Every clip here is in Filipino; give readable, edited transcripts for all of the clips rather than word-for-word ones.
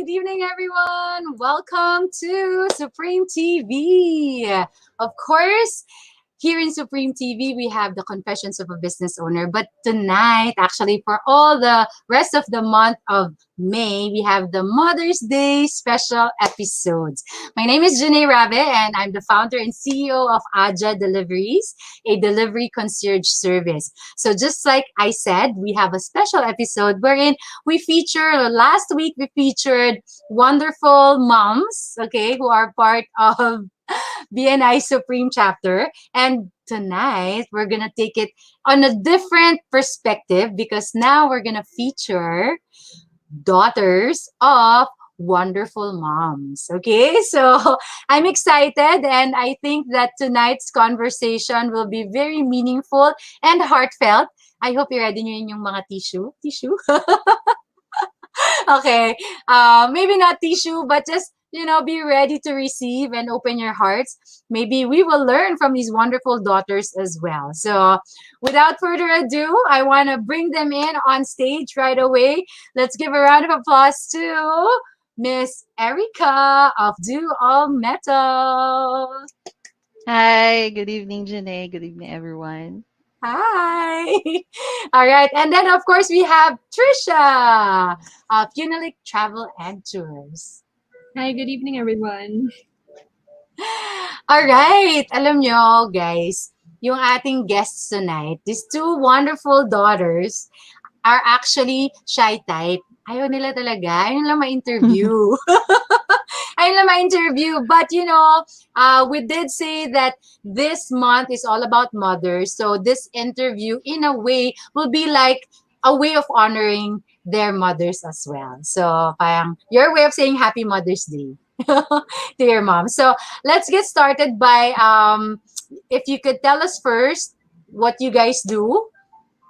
good evening, everyone. Welcome to Supreme TV. Of course, here in Supreme TV, we have the Confessions of a Business Owner. But tonight, actually, for all the rest of the month of May, we have the Mother's Day special episodes. My name is Janae Rabe, and I'm the founder and CEO of Aja Deliveries, a delivery concierge service. So just like I said, we have a special episode wherein last week, we featured wonderful moms, okay, who are part of BNI Supreme chapter. And tonight, we're going to take it on a different perspective because now we're going to feature daughters of wonderful moms. Okay, so I'm excited, and I think that tonight's conversation will be very meaningful and heartfelt. I hope you're ready nyo yung mga tissue. Tissue? Okay. Maybe not tissue, but just, be ready to receive and open your hearts. Maybe we will learn from these wonderful daughters as well. So without further ado, I want to bring them in on stage right away. Let's give a round of applause to Miss Erica of Do All Metal. Hi, good evening, Janae. Good evening, everyone. Hi. All right. And then, of course, we have Trisha of Unilik Travel and Tours. Hi, good evening, everyone. All right. Alam nyo, guys, yung ating guests tonight, these two wonderful daughters are actually shy type. Ayaw nila talaga. Ayaw nila ma-interview. Ayaw nila ma-interview. But, we did say that this month is all about mothers. So this interview, in a way, will be like a way of honoring their mothers as well. So, parang your way of saying Happy Mother's Day to your mom. So, let's get started by, if you could tell us first what you guys do,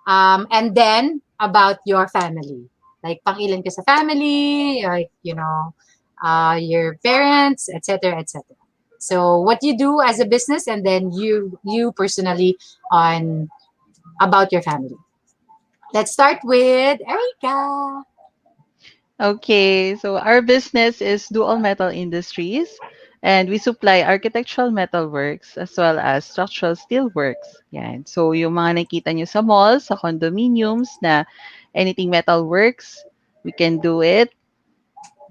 and then about your family. Like, pang-ilan ka sa family, like, your parents, etc., etc. So, what you do as a business, and then you personally on about your family. Let's start with Erica. Okay, so our business is Dual Metal Industries, and we supply architectural metalworks as well as structural steelworks. Yan. So yung mga nakita nyo sa malls, sa condominiums na anything metalworks, we can do it.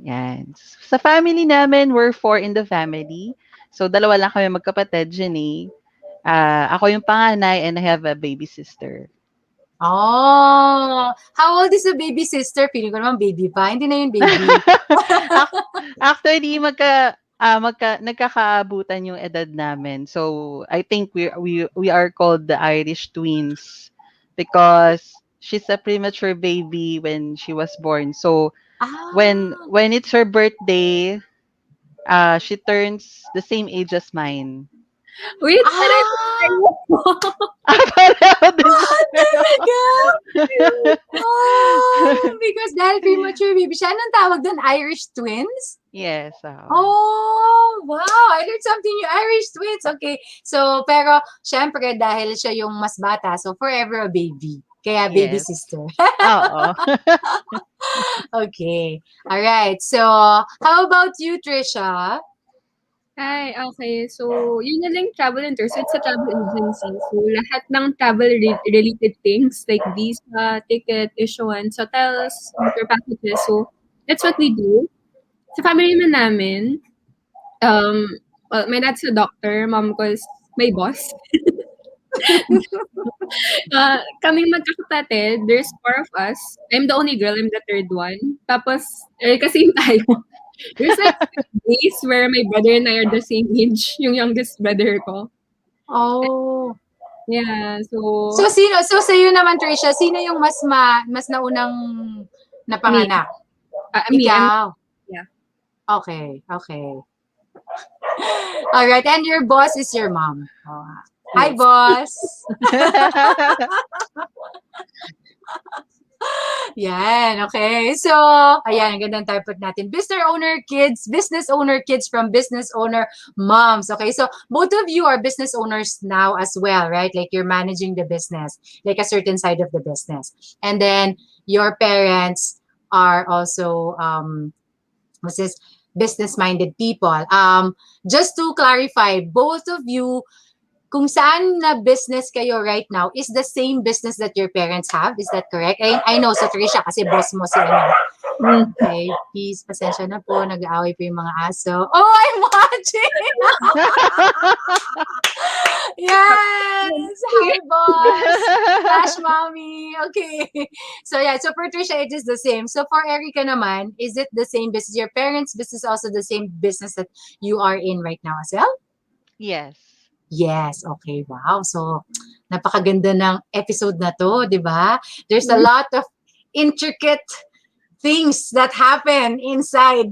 Yan. Sa family namin, we're four in the family. So dalawa lang kami magkapatid, Jenny. Ako yung panganay and I have a baby sister. Oh, how old is the baby sister? Feeling ko naman baby pa. Hindi na yun baby. Actually, nagkakaabutan yung edad namin. So, I think we are called the Irish twins because she's a premature baby when she was born. So, when it's her birthday, she turns the same age as mine. Wait, Pareho din Talaga? Because dahil premature baby siya, anong tawag doon? Irish twins? Yes. Oh, wow. I learned something new. Irish twins. Okay. So, pero, syempre, dahil siya yung mas bata, so forever a baby. Kaya baby Yes. sister. Oo. Okay. All right. So, how about you, Trisha? Hi, okay. So, Uniling Travel and Tours, it's a travel agency. So, lahat ng travel-related things like visa, ticket, issuance, hotels, motor packages. So, that's what we do. Sa family naman namin, well, my dad's a doctor, mom ko is my boss. Kaming magkakapatid, there's four of us. I'm the only girl, I'm the third one. Tapos, kasi tayo. There's like days where my brother and I are the same age, yung youngest brother ko. Oh. Yeah, so So, sa'yo naman, Trisha, sino yung mas naunang napanganak? me, Ikaw? yeah. Okay. All right. And your boss is your mom. Oh. Hi, Yes. boss. Yan, okay. So, ayan, ang gandang typed natin. Business owner kids from business owner moms. Okay, so both of you are business owners now as well, right? Like you're managing the business, like a certain side of the business. And then your parents are also is business-minded people. Just to clarify, both of you, kung saan na business kayo right now is the same business that your parents have. Is that correct? I know sa Trisha kasi boss mo si ano. Okay, please, pasensya na po. Nag-aaway po yung mga aso. Oh, I'm watching! Yes! Hi, boss! Flash mommy! Okay. So, yeah. So, for Trisha, it is the same. So, for Erica naman, is it the same business? Your parents' business also the same business that you are in right now as well? Yes. Yes, okay, wow. So, napakaganda ng episode na to, di ba? There's a lot of intricate things that happen inside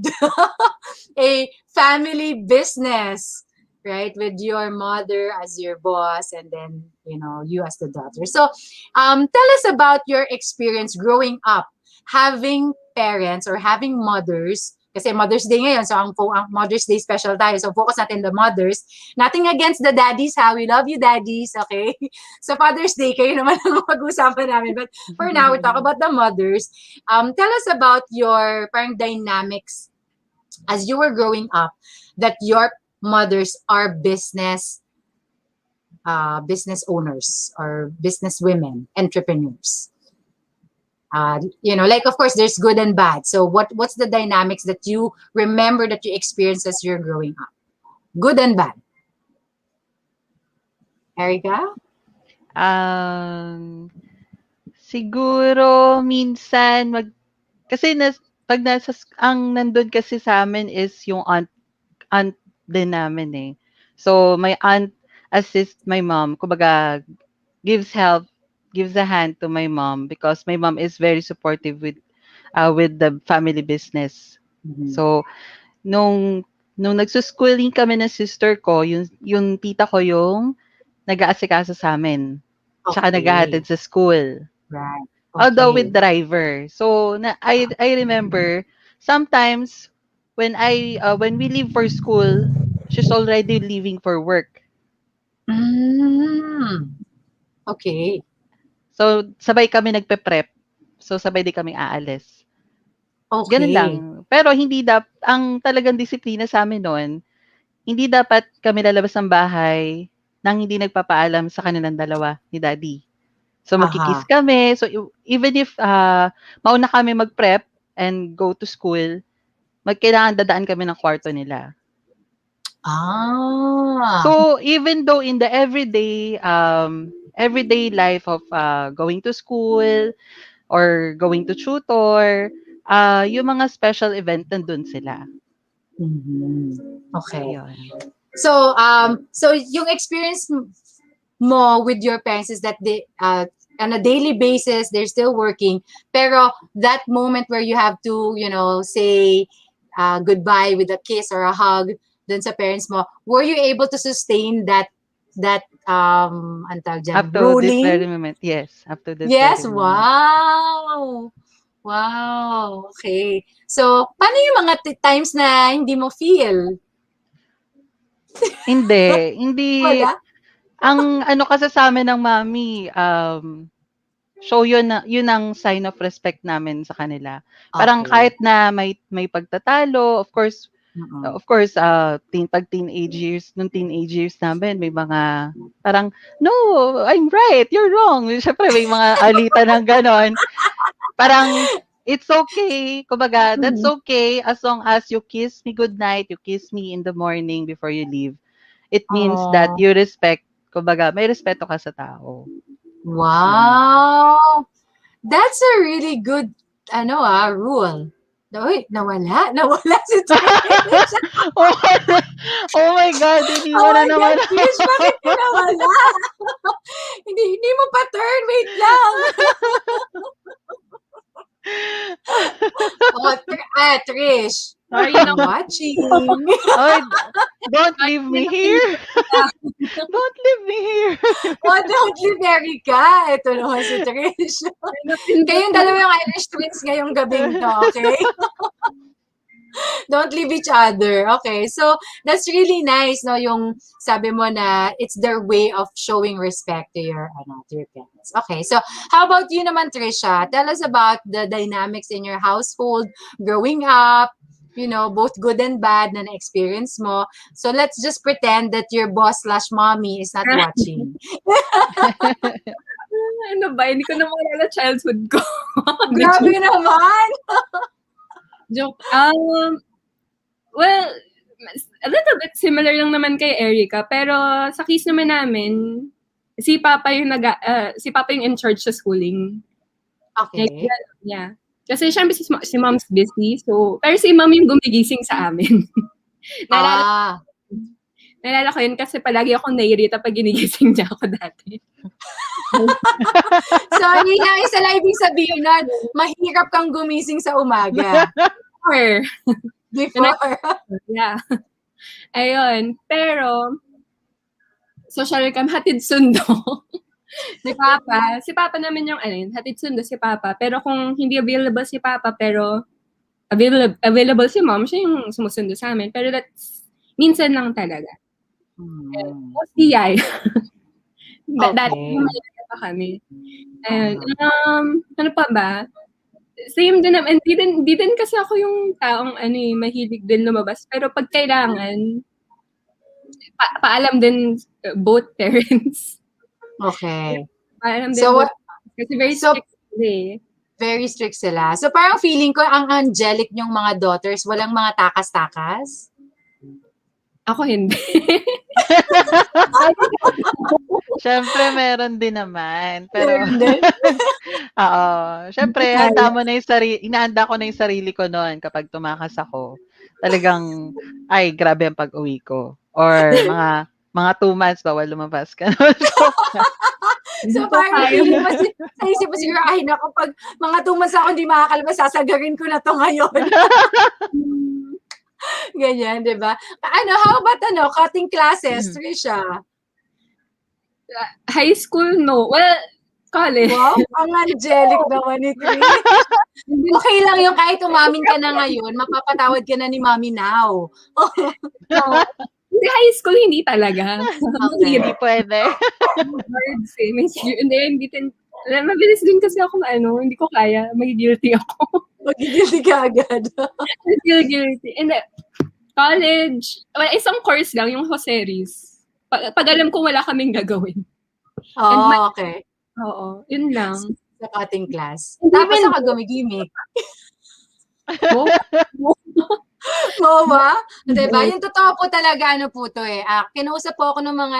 a family business, right? With your mother as your boss and then, you as the daughter. So, tell us about your experience growing up, having parents or having mothers. Kasi Mother's Day ngayon, so ang Mother's Day special tayo. So focus natin the mothers. Nothing against the daddies, ha? We love you, daddies, okay? So Father's Day, kayo naman ang pag-usapan namin. But for now, we talk about the mothers. Tell us about your parang dynamics as you were growing up, that your mothers are business owners or business women, entrepreneurs. Like, of course, there's good and bad. So what's the dynamics that you remember that you experienced as you're growing up? Good and bad. Erica? Siguro minsan kasi pag ang nandun kasi sa amin is yung aunt din namin eh. So my aunt assist my mom, kumbaga gives a hand to my mom because my mom is very supportive with the family business. Mhm. So nung nagsusschooling kami ng sister ko, yung tita ko yung nag-aasikaso sa amin. Tsaka Okay. naghahatid sa school. Right. Although Okay. with driver. So I remember sometimes when we leave for school, she's already leaving for work. Okay. So sabay kami nagpe-prep. So sabay din kami aalis. Okay. Ganun lang. Pero ang talagang disiplina sa amin noon, hindi dapat kami lalabas ng bahay nang hindi nagpapaalam sa kanilang dalawa ni Daddy. So magki-kiss kami. So even if mauna kami mag-prep and go to school, kailangan dadaan kami ng kwarto nila. So even though in the everyday life of going to school or going to tutor, yung mga special event nandun sila. Okay. Yun. So yung experience mo with your parents is that they on a daily basis they're still working, pero that moment where you have to say goodbye with a kiss or a hug dun sa parents mo, were you able to sustain that Up to this very moment, yes. Up to this yes, very moment. Wow. Okay. So paano yung mga times na hindi mo feel? Hindi. Wala? Ang ano kasi sa amin ng mami, show yun ang sign of respect namin sa kanila. Parang kahit na may pagtatalo, of course, pag teenage years, nung teenage years namin, may mga parang, no, I'm right, you're wrong. Siyempre, may mga alitan ng ganon. Parang, it's okay. Kumbaga, that's okay as long as you kiss me goodnight, you kiss me in the morning before you leave. It means that you respect, kumbaga, may respeto ka sa tao. Wow! That's a really good, rule. Uy, nawala si Trish. Oh my God, hindi mo na naman. Trish, bakit ka nawala? hindi mo pa turn, wait lang. Trish. Are you not watching? Oh, don't leave me here. Don't leave me here. Don't leave Erica. Ito naman si Trish. Kayong dalawa yung Irish twins ngayong gabing to, okay? Don't leave each other. Okay, so that's really nice, no? Yung sabi mo na it's their way of showing respect to your parents. Okay, so how about you naman, Trisha? Tell us about the dynamics in your household growing up. both good and bad na na-experience mo. So let's just pretend that your boss/mommy is not watching. Ano ba? Hindi ko na maalala childhood ko. Grabe naman! Joke. Well, a little bit similar lang naman kay Erica, pero sa case naman namin, si Papa yung in charge sa schooling. Okay. Yeah. Kasi syempre si Mom's busy, so pero si Mom yung gumigising sa amin. Naalala ko yun kasi palagi akong naiirita pag ginigising niya ako dati. So, hindi na isa lang ibig sabihin na mahirap kang gumising sa umaga. Before. Yeah. Ayun. Pero, social cam, hatid sundo. Si Papa naman yung, hatid sundo si Papa. Pero kung hindi available si Papa, pero available si Mom, siya yung sumusundo sa amin. Pero that's, minsan lang talaga. Mostly yay. Dati malala pa kami. And, ano pa ba? Same din naman. Di din kasi ako yung taong mahilig din lumabas. Pero pag kailangan, paalam din both parents. Okay. Paalam din So, kasi very strict eh. Very strict sila. So, parang feeling ko, ang angelic niyong mga daughters, walang mga takas-takas? Ako hindi. Siyempre, meron din naman. Pero, oo. Siyempre, inaanda ko na yung sarili ko noon kapag tumakas ako. Talagang, ay, grabe ang pag-uwi ko. Or, mga 2 months, bawal lumabas ka. So, parang feeling mo, sa isip mo siguro, ay, naku, pag mga 2 months ako hindi makakalabas, sasagarin ko na to ngayon. Ganyan, di ba? How about cutting classes, Trisha? High school, no. Well, college. Wow, ang angelic naman ni Trish. Okay lang yung kahit umamin ka na ngayon, mapapatawad ka na ni Mommy now. Hindi, high school, hindi talaga. Okay. Hindi pwede. Mabilis din kasi ako hindi ko kaya. Mag-guilty ako. Mag-guilty ka agad. Feel guilty. And college, isang course lang, yung Joseris. Pag alam ko wala kaming gagawin. Okay. Oo, yun lang. Sa cutting class. Tapos ako gumigimik. Oo ba? Diba? Yung totoo po talaga, po to eh. Kinausap po ako ng mga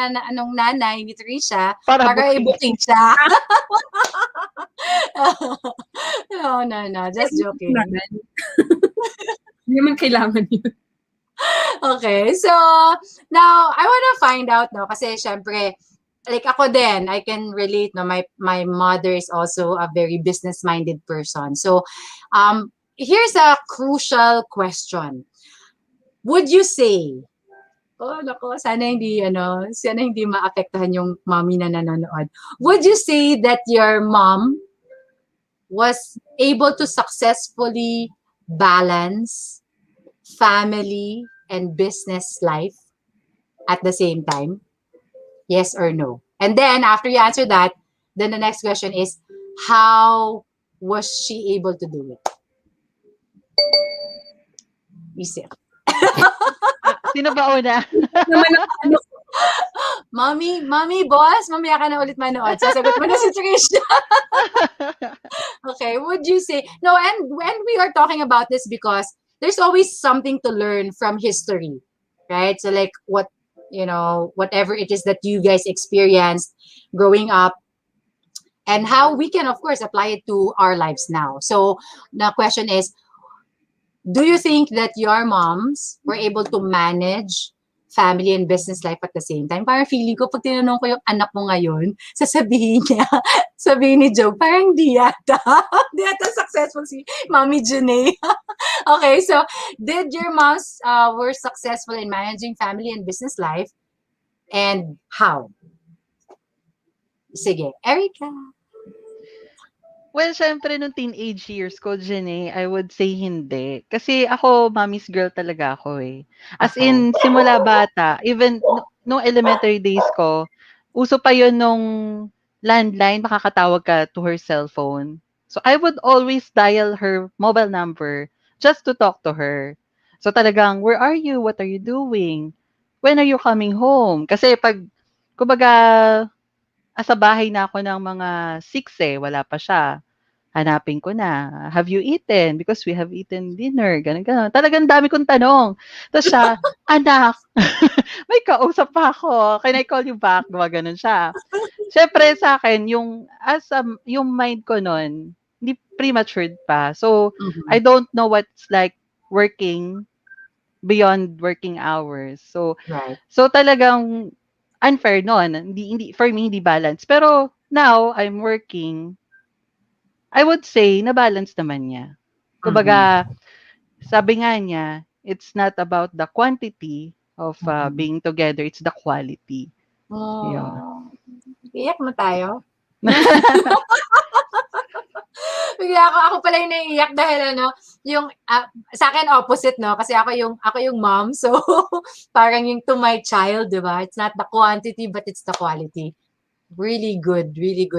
nanay ni Trisha para i-booking siya. No. Just joking. Hindi naman kailangan yun. Okay. So, now, I wanna find out, kasi syempre, like ako din, I can relate, my mother is also a very business-minded person. So, here's a crucial question. Would you say, sana hindi maapektuhan yung mommy na nanonood. Would you say that your mom was able to successfully balance family and business life at the same time? Yes or no? And then after you answer that, then the next question is, how was she able to do it? Isip. Sino ba una? Mommy, boss, mamaya ka na ulit manood. Sasagot mo na si Trisha. Okay, would you say, no, and when we are talking about this because there's always something to learn from history, right? So like whatever it is that you guys experienced growing up, and how we can, of course, apply it to our lives now. So the question is, do you think that your moms were able to manage family and business life at the same time? Parang feeling ko, pag tinanong ko yung anak mo ngayon, sabihin ni Joe, parang di yata successful si Mommy Janae. Okay, so did your moms were successful in managing family and business life? And how? Sige, Erica. Well, syempre, nung teenage years ko, Jenny, I would say hindi. Kasi ako, mommy's girl talaga ako eh. As in, simula bata, even nung elementary days ko, uso pa yun nung landline, makakatawag ka to her cellphone. So, I would always dial her mobile number just to talk to her. So talagang, "Where are you? What are you doing? When are you coming home?" Kasi 'pag kumbaga, sa bahay na ako ng mga 6, wala pa siya. Hanapin ko na, "Have you eaten? Because we have eaten dinner." Gano'n, gano'n. Talagang dami kong tanong. Tapos siya, "Anak, may kausap pa ako. Can I call you back?" Gumaganon siya. Siyempre sa'kin yung mind ko nun, hindi prematured pa. So, I Mhm. don't know what's like working beyond working hours. So Right. so talagang unfair nun. Hindi for me, hindi balance. Pero now, I'm working, I would say na-balance naman niya. Mhm. Kumbaga, sabi nga niya, it's not about the quantity of, Mhm. being together, it's the quality. Yun. Oh, iyak na tayo? Bigla ako pala yung naiiyak dahil ano, yung, sa'kin opposite 'no, kasi ako yung mom. So, parang yung to my child, 'di ba? It's not the quantity, but it's the quality. Really good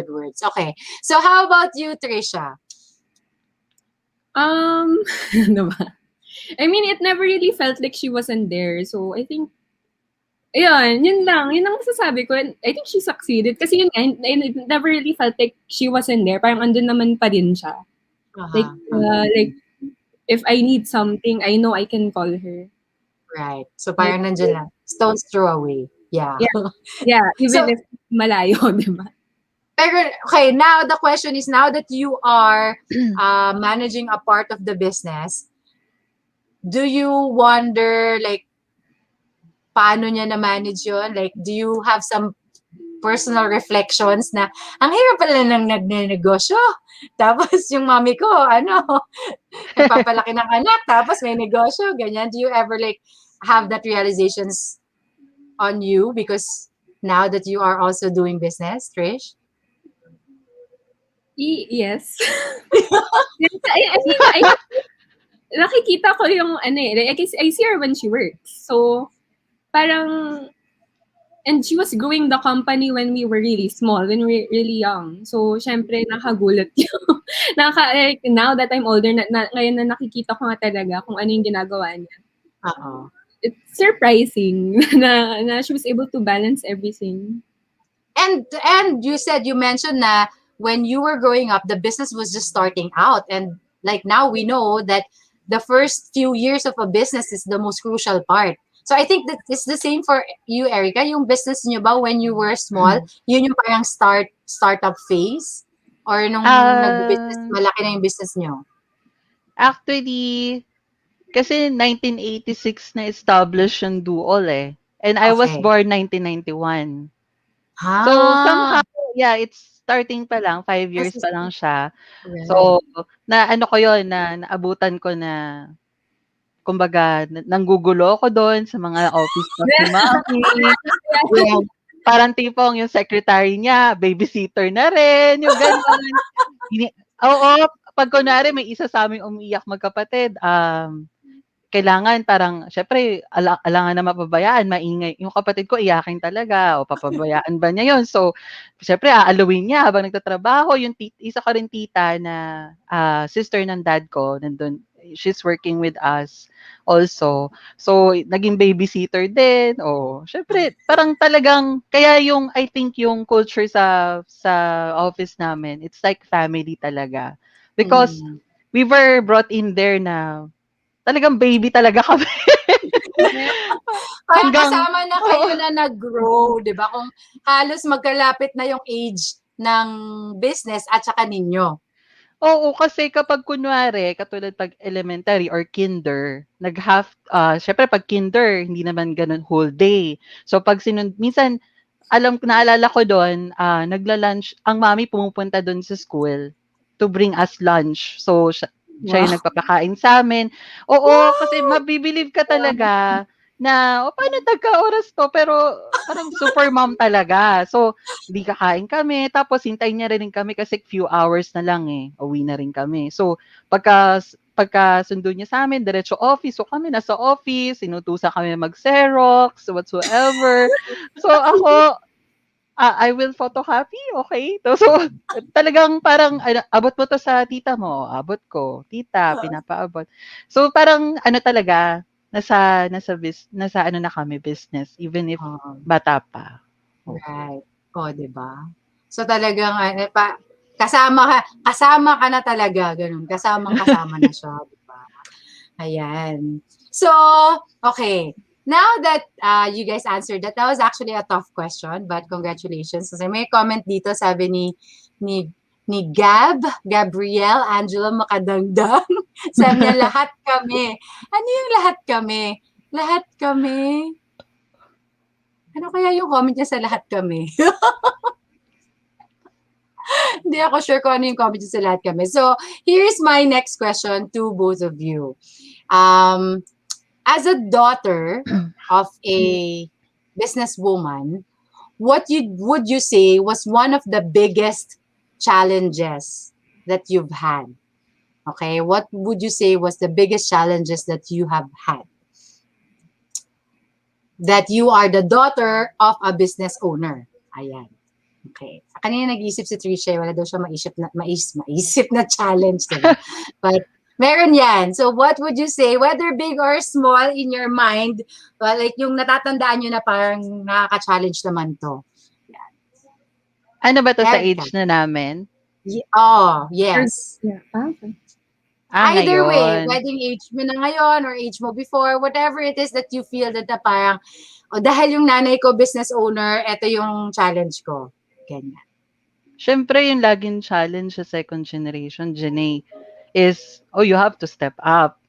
words. Okay. So, how about you, Trisha? Ano ba? I mean, it never really felt like she wasn't there. So, I think, ayun, yun lang. Yun ang masasabi ko. And I think she succeeded. Kasi yun nga, it never really felt like she wasn't there. Parang andun naman pa din siya. Like, Uh-huh. Uh-huh. like, if I need something, I know I can call her. Right. So, Like, parang nandiyan lang. Stone's throw away. Yeah. yeah, yeah, even So, if malayo, di ba? pero, okay, now the question is, now that you are managing a part of the business, do you wonder, like, paano niya na-manage yun? Like, do you have some personal reflections na, ang hirap pala ng nagnenegosyo. Tapos yung mami ko, ano, nagpapalaki ng anak, tapos may negosyo, ganyan. Do you ever like have that realizations on you because now that you are also doing business, Trish? Yes. I mean, nakikita ko yung ano eh, like, I see her when she works. So, parang, and she was growing the company when we were really small, when we were really young. So, syempre, nakagulat yun. Like, now that I'm older, ngayon na nakikita ko nga talaga kung ano yung ginagawa niya. Oo. It's surprising na she was able to balance everything. And you mentioned na when you were growing up, the business was just starting out. And like now we know that the first few years of a business is the most crucial part. So I think that it's the same for you, Erica. Yung business niyo ba when you were small, yun yung parang startup phase? Or nung nag-business, Ah, malaki na yung business niyo? actually, kasi 1986 na-establish yung Duol, eh. And I was Okay. born 1991. So, Ah, somehow, yeah, it's starting pa lang, 5 this years is pa lang siya. right. So, naano ko yun, na naabutan ko na kumbaga nanggugulo ako dun sa mga office staff ni mami. Yung parang tipong yung secretary niya, babysitter na rin, yung gano'n. Oo, 'pag kunwari may isa sa'ming umiiyak magkapatid, kailangan parang siyempre alangan na mapabayaan, maingay yung kapatid ko iyakin talaga o papabayaan ba niya yun? So, siyempre aaluin niya habang nagtatrabaho. Yung isa ko ring tita na, sister ng dad ko nandun, she's working with us also. So, naging babysitter din, siyempre parang talagang kaya yung I think yung culture sa office namin, it's like family talaga. Because Mm. we were brought in there na talagang baby talaga kami. Parang Hanggang kasama na oo, kayo na nag-grow, 'di ba? Kung halos magkalapit na yung age ng business at saka ninyo. oo, kasi kapag kunwari katulad 'pag elementary or kinder, siyempre 'pag kinder hindi naman gano'n whole day. So 'pag minsan naalala ko dun, nagla-lunch ang mommy pumupunta dun sa school to bring us lunch. So siya yung Wow. nagpapakain sa'min. Oo, kasi Wow! mabibilib ka talaga na, paano nagka-oras 'to? Pero parang super mom talaga. So, 'di kakain kami tapos hintayin niya rin kami kasi few hours na lang, eh, uwi na rin kami. So, pagkasundo niya sa'min diretso office. So, kami nasa office, inutusan kami mag-Xerox, whatsoever. So, ako, I will photocopy, okey. So, talagang parang ano, "Abot mo 'to sa tita mo." Abot ko, "Tita, pinapaabot." So, parang ano talaga, nasa ano na kami, business, even if Oh, bata pa. Oh. right. O, 'di ba? So talagang kasama ka na talaga, ganun. Kasamang-kasama na siya, 'di ba? Ayan. So, okay. Now that you guys answered that, that was actually a tough question, but congratulations. Kasi may comment dito, sabi ni ni Gabrielle Angela Makadangdang. Sabi niya, lahat kami. Ano yung lahat kami? Lahat kami. Ano kaya yung comment niya sa lahat kami? Hindi ako sure kung ano yung comment niya sa lahat kami. So, here's my next question to both of you. As a daughter of a businesswoman, would you say was one of the biggest challenges that you've had? Okay, what would you say was the biggest challenges that you have had? That you are the daughter of a business owner. Ayan. Okay. Kanina nag-isip si Trisha, wala daw siya maisip na challenge, diba? But meron yan. So what would you say, whether big or small in your mind, well, like yung natatandaan nyo na parang nakaka-challenge naman to? Ano ba 'to sa Erica. age na namin? Yes. Yeah. Okay. Either way, Ngayon. pwedeng age mo na ngayon or age mo before, whatever it is that you feel that na parang, dahil yung nanay ko business owner, eto yung challenge ko. Ganyan. Siyempre yung laging challenge sa second generation, Janae, is, you have to step up.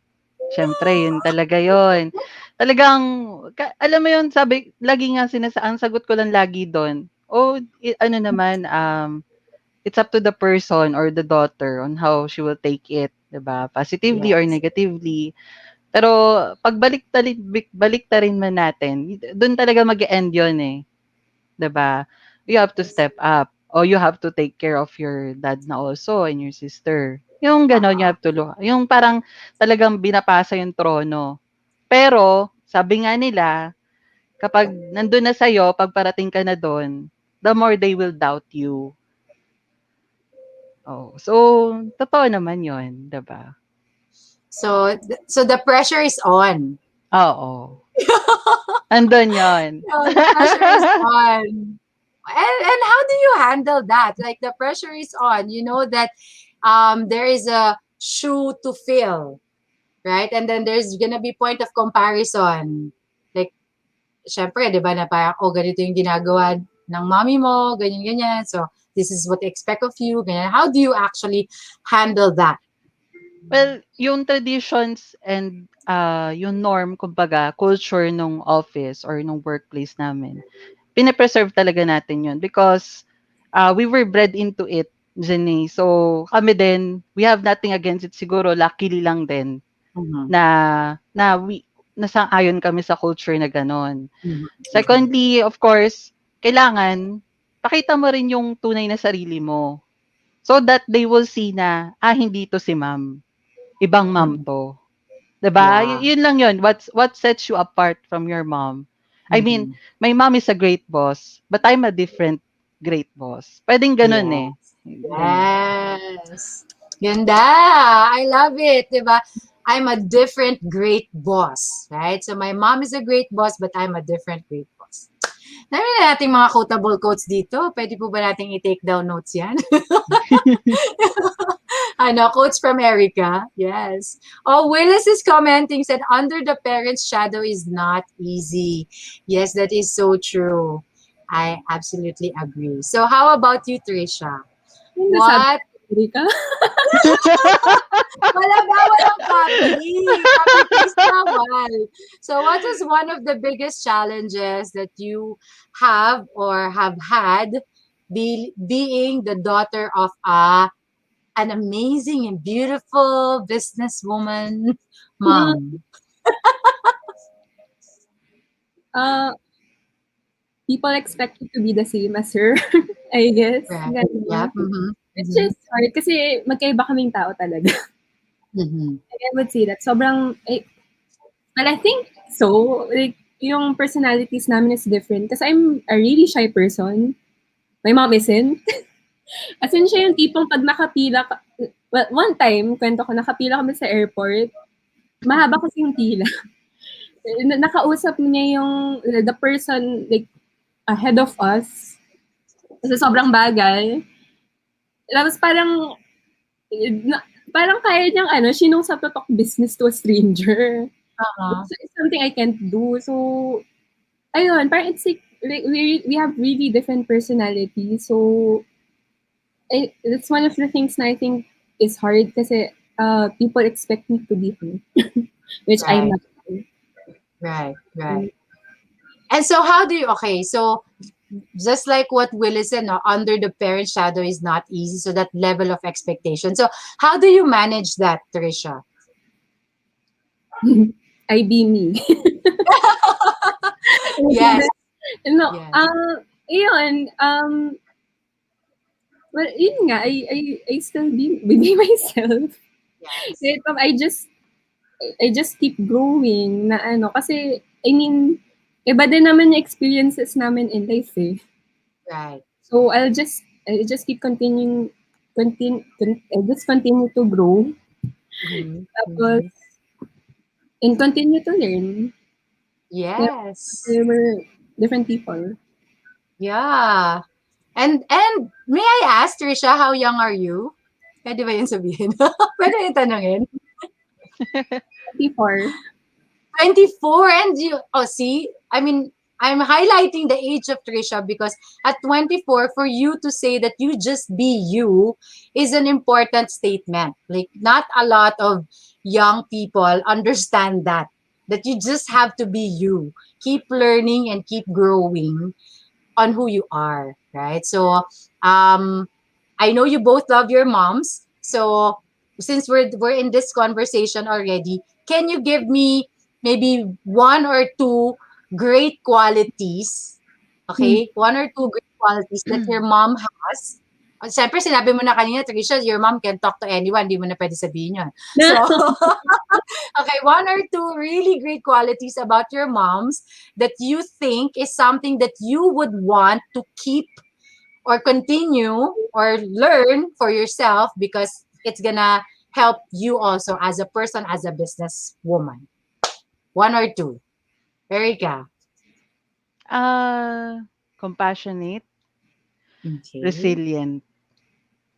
Siyempre, yun talaga yun. Talagang, alam mo yun, sabi, lagi nga ang sagot ko lang lagi doon, ano naman, it's up to the person or the daughter on how she will take it, 'di ba? Positively or Yes. negatively. Pero pag baliktarin man natin, doon talaga mag-e-end 'yon eh, 'di ba? You have to step up or you have to take care of your dad na also and your sister. Yung gano'n, you have to yung parang talagang binapasa yung trono. Pero sabi nga nila, kapag nandun na sa'yo, pag parating ka na do'n, the more they will doubt you. So totoo naman 'yun, 'di ba? So the pressure is on. Oo. Andun 'yun. So the pressure is on. And how do you handle that? Like the pressure is on. You know that there is a shoe to fill, right? And then there's gonna be point of comparison. Like, syempre, di ba, na parang, ganito yung ginagawa ng mommy mo, ganyan-ganyan. So, this is what I expect of you. Ganyan. How do you actually handle that? Well, yung traditions and yung norm, kumbaga, culture nung office or nung workplace namin, pine-preserve talaga natin yun because we were bred into it, Jenny. So, kami din, we have nothing against it. Siguro, luckily lang din Mhm. na nasang-ayon kami sa culture na ganon. Mhm. Secondly, of course, kailangan pakita mo rin yung tunay na sarili mo. So that they will see na, hindi to si ma'am. Ibang ma'am to. 'Di ba? Yeah. Yun lang yun. What sets you apart from your mom? I mean, Mhm. my mom is a great boss, but I'm a different great boss. Pwedeng ganun eh. Yes. Ganda. I love it, 'di ba? I'm a different great boss, right? So my mom is a great boss, but I'm a different great boss. Dami na nating mga quotable quotes dito. Pwede po ba nating i-take down notes yan? Quotes from Erica. Yes. Willis is commenting, said, under the parent's shadow is not easy. Yes, that is so true. I absolutely agree. So how about you, Trisha? What? Erika? Walang copy. Copy paste naman. So what is one of the biggest challenges that you have or have had being the daughter of an amazing and beautiful businesswoman mom? People expect you to be the same as her, I guess. Right. Yeah. Mm-hmm. It's just hard kasi magkaiba kaming tao talaga. Mm-hmm. I would say that well, I think so. Like, yung personalities namin is different kasi I'm a really shy person. My mom isn't. As in, siya yung tipong pag nakapila ka, well, one time, kwento ko, nakapila kami sa airport, mahaba kasi yung pila. nakausap niya yung the person like ahead of us. Kasi sobrang bagal. Tapos parang kaya niyang sinong sa totok business to a stranger. Uh-huh. It's something I can't do. So, ayun, parang it's like we have really different personalities. So, it's one of the things na I think is hard kasi people expect me to be her, which I'm Right, not. right. And so how do you, okay, so just like what Willis said, no, under the parent shadow is not easy. So that level of expectation. So how do you manage that, Trisha? I be me. Yes, No, yes, yun, well, yun nga, I still be myself. yes, I just keep growing na kasi, I mean, iba din naman yung experiences namin in life eh. right. So, I'll just keep I'll just continue to grow. Mhm, Tapos, mhm. and continue to learn. Yeah, Yes, we're different people. yeah. And may I ask, Trisha, how young are you? Pwede ba yun sabihin? Pwede yung tanongin? Before, 24 and you, oh, see, I mean, I'm highlighting the age of Trisha because at 24, for you to say that you just be you is an important statement. Like, not a lot of young people understand that you just have to be you. Keep learning and keep growing on who you are, right? So, I know you both love your moms. So, since we're in this conversation already, can you give me maybe one or two great qualities? hmm, Okay, one or two great qualities that your mom has. Siyempre, sinabi mo na kanina, Tricia, your mom can talk to anyone. Di mo na pwede sabihin yun. So, okay, one or two really great qualities about your moms that you think is something that you would want to keep or continue or learn for yourself because it's gonna help you also as a person, as a business woman. One or two. Erika. Compassionate, Okay. resilient.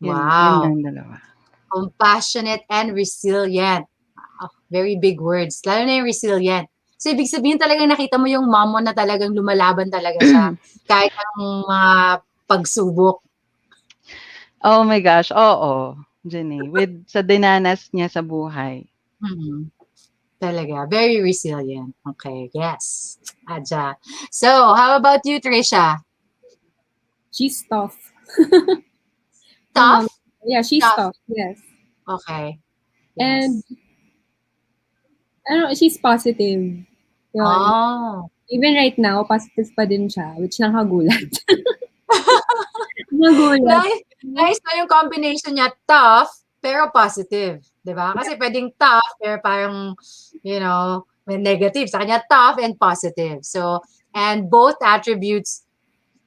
Yun Wow. lang dalawa. Compassionate and resilient. Ah, very big words. Lalo na yung resilient. So, ibig sabihin talaga nakita mo yung mom mo na talagang lumalaban talaga siya. Kahit ang mga pagsubok. Oh my gosh, oo, Jenny, with sa dinanas niya sa buhay. Mhm. Talaga. Very resilient. Okay. Yes. Aja. So, how about you, Trisha? she's tough. My mom, Tough? yeah, she's Tough. tough. Yes, Okay. and Yes. she's positive. Yun. Oh. Even right now, positive pa din siya, which nakakagulat. Nagulat. Nice. Nice na yung combination niya. Tough, pero positive. 'Di ba? Kasi pwedeng tough, pero parang, may negative. Sa kanya, tough and positive. So, and both attributes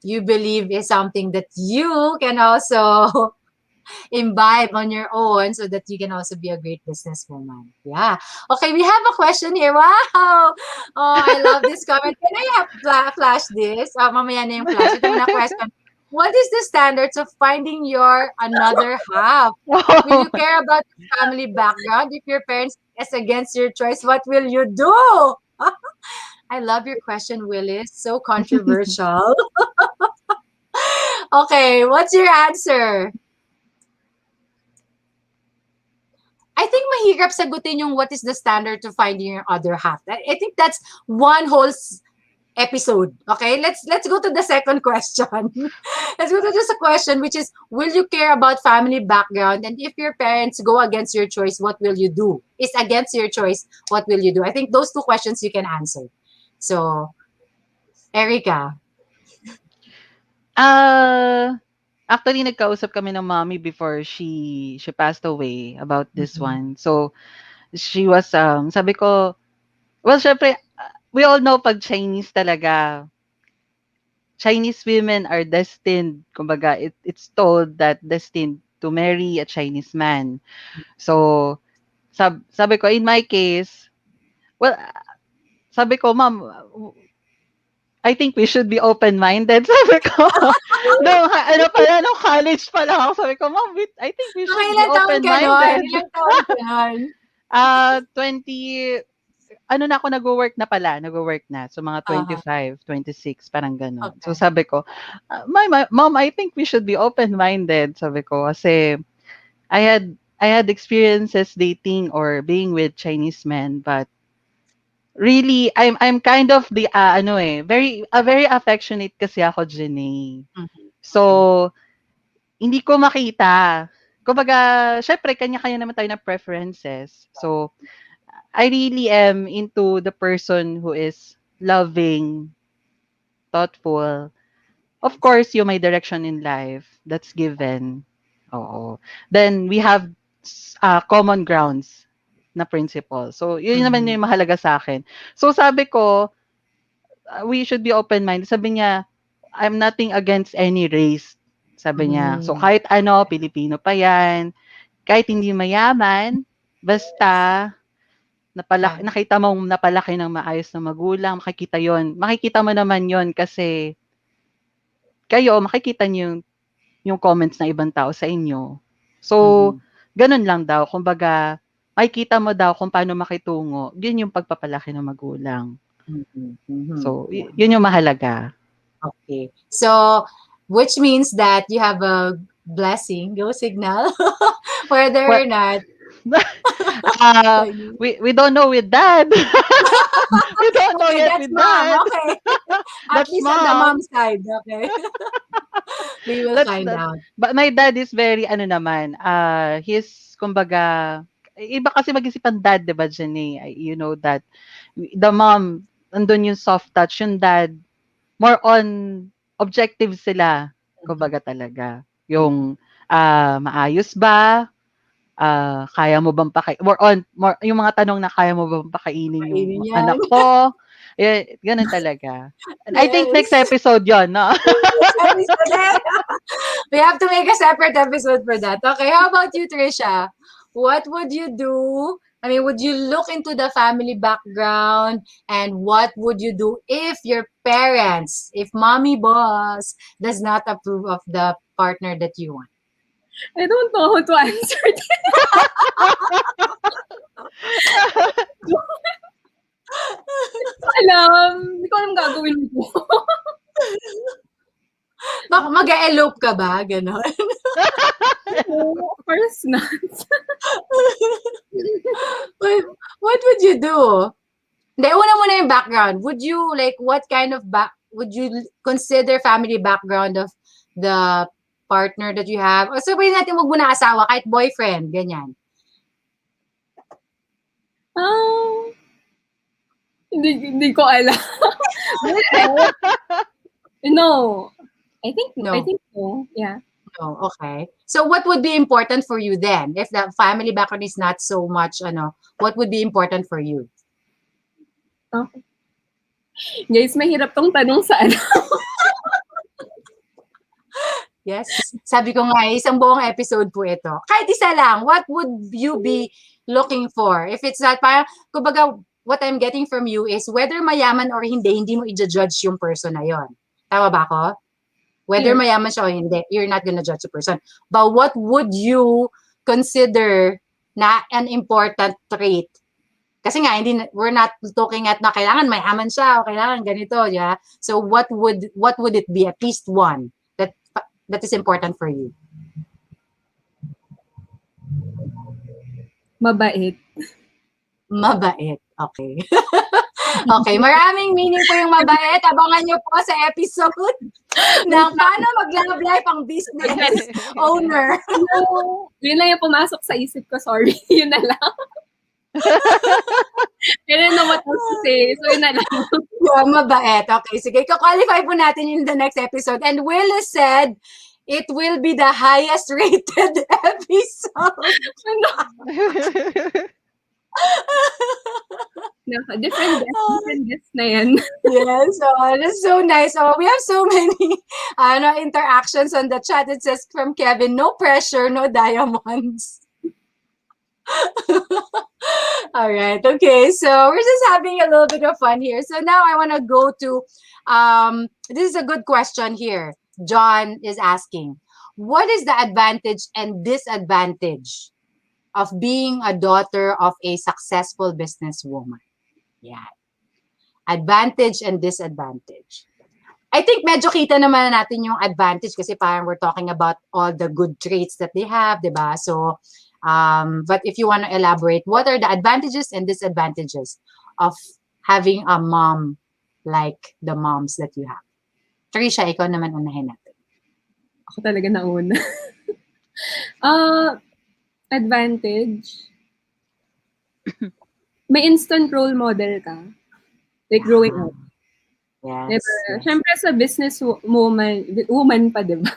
you believe is something that you can also imbibe on your own so that you can also be a great businesswoman. Yeah. Okay, we have a question here. Wow! Oh, I love this comment. Can I have flash this? Mamaya na yung flash. Ito muna question. What is the standards of finding your another half? Will you care about your family background? If your parents is against your choice, what will you do? I love your question, Willis. So controversial. Okay, what's your answer? I think mahirap sagutin yung what is the standard to finding your other half. I think that's one whole episode. Okay, let's go to the second question. Let's go to the question, which is, will you care about family background? And if your parents go against your choice, what will you do? Is against your choice, what will you do? I think those two questions you can answer. So, Erica. Ah, actually nagkausap kami ng mommy before she passed away about this Mhm. one. So, she was, sabi ko, well, syempre, we all know 'pag Chinese talaga, Chinese women are destined, kumbaga, it's told that destined to marry a Chinese man. So, sabi ko, in my case, well, sabi ko, "Ma'am, I think we should be open-minded." Sabi ko. Ano pala, nung college pa lang ako, sabi ko, "Ma'am, I think we Mga should be ilang taon ka nun? open-minded." Ilang taon ka nun? 20 ano na ako nagwo-work na. So mga Aha, 25, 26 parang gano'n. So okay. sabi ko, Mom, I think we should be open-minded." Sabi ko kasi I had experiences dating or being with Chinese men, but really I'm kind of the very affectionate kasi ako, Janae. Mhm. So hindi ko makita. Kumbaga, syempre kanya-kanya naman tayo ng preferences. So I really am into the person who is loving, thoughtful. Of course, yung may direction in life, that's given. Oo. Then we have common grounds na principle. So, yun naman Mhm. yung mahalaga sa akin. So, sabi ko, we should be open-minded. Sabi niya, I'm nothing against any race. Sabi niya. So, Mhm. kahit ano, Pilipino pa yan. Kahit hindi mayaman, basta Yeah. nakita mong napalaki ng maayos na magulang, makikita yon. Makikita mo naman yon kasi kayo, makikita niyo yung comments ng ibang tao sa inyo. So, Mhm. ganun lang daw. Kumbaga, makikita mo daw kung paano makitungo. Yun yung pagpapalaki ng magulang. Mhm. Mhm. So, Yeah. yun yung mahalaga. Okay. So, which means that you have a blessing, go signal, whether Well, or not. uh, Chinese. we don't know with dad. We don't know Okay, yet that's with mom. dad. Okay. At That's least on the mom. mom side. Okay. We will That's find that. out. But my dad is very ano naman, he's kumbaga iba kasi mag-isip ang dad, 'di ba, Jenny? You know that the mom andun yung soft touch, yung dad more on objective sila Mhm. kumbaga talaga. Yung maayos ba? Kaya mo bang more yung mga tanong na kaya mo bang pakainin yung Kainin yan. anak ko? Eh, ganun talaga. And I think next Yes. episode 'yon, no? Next episode. We have to make a separate episode for that. Okay, how about you, Trisha? What would you do? I mean, would you look into the family background, and what would you do if your parents, if mommy boss does not approve of the partner that you want? I don't know how to answer that. Hindi ko alam. Hindi ko alam gagawin ko. Baka mag-elope ka ba? Ganon. No, of course not. What would you do? Hindi, una muna yung background. Would you, like, what kind of would you consider family background of the partner that you have? O sabihin natin, wag mo na asawa, kahit boyfriend, ganyan. Hindi ko alam. No. I think No. no. Yeah. No, okay. So what would be important for you then? If the family background is not so much, what would be important for you? Okay. Guys, mahirap tong tanong sa ano. Yes. Sabi ko nga, isang buong episode po ito. Kahit isa lang, what would you be looking for? If it's not, parang, kumbaga, what I'm getting from you is whether mayaman or hindi mo i-judge yung person na yon. Tama ba ako? Whether Yeah. mayaman siya o hindi, you're not gonna judge the person. But what would you consider na an important trait? Kasi nga, we're not talking at na kailangan mayaman siya o kailangan ganito, yeah? So what would it be? At least one that is important for you. Mabait. Mabait. Okay. Okay, maraming meaning po yung mabait. Abangan nyo po sa episode ng paano mag-love life ang business owner. Yun lang yung pumasok sa isip ko. Sorry. Yun na lang. I didn't know what else to say. So, yun na lang. Yeah, mabait. Okay, sige. Ka-qualify po natin in the next episode. And Will said, it will be the highest rated episode. Different guests na yan. Yes, so that's so nice. So we have so many interactions on the chat. It says from Kevin, no pressure, no diamonds. All right. Okay. So we're just having a little bit of fun here. So now I want to go to this is a good question here. John is asking, what is the advantage and disadvantage of being a daughter of a successful businesswoman? Yeah. Advantage and disadvantage. I think medyo kita naman na natin yung advantage kasi parang we're talking about all the good traits that they have, di ba? So, but if you want to elaborate, what are the advantages and disadvantages of having a mom like the moms that you have? Trisha, ikaw naman unahin natin. Ako talaga nauna. Ah, advantage. May instant role model ka. Like growing up. Yes. Diba? Yes. Siyempre sa business woman pa, diba?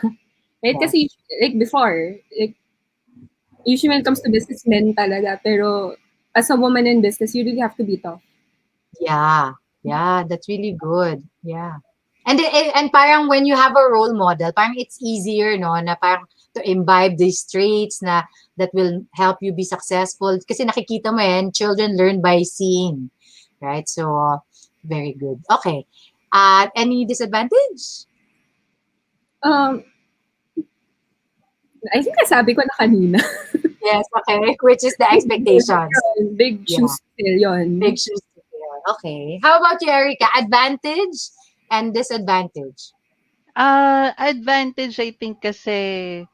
Right? Yeah. Kasi like before, like usually when it comes to business, men talaga. Pero as a woman in business, you really have to be tough. Yeah. Yeah, that's really good. Yeah. And parang when you have a role model, parang it's easier, no, na parang to imbibe these traits na that will help you be successful. Kasi nakikita mo yan, children learn by seeing, right? So, very good. Okay. Any disadvantage? I think nasabi ko na kanina. Yes, okay. Which is the expectations. Big shoes to fill yun. Big shoes to fill. Okay. How about you, Erica? Advantage and disadvantage? Advantage, I think, kasi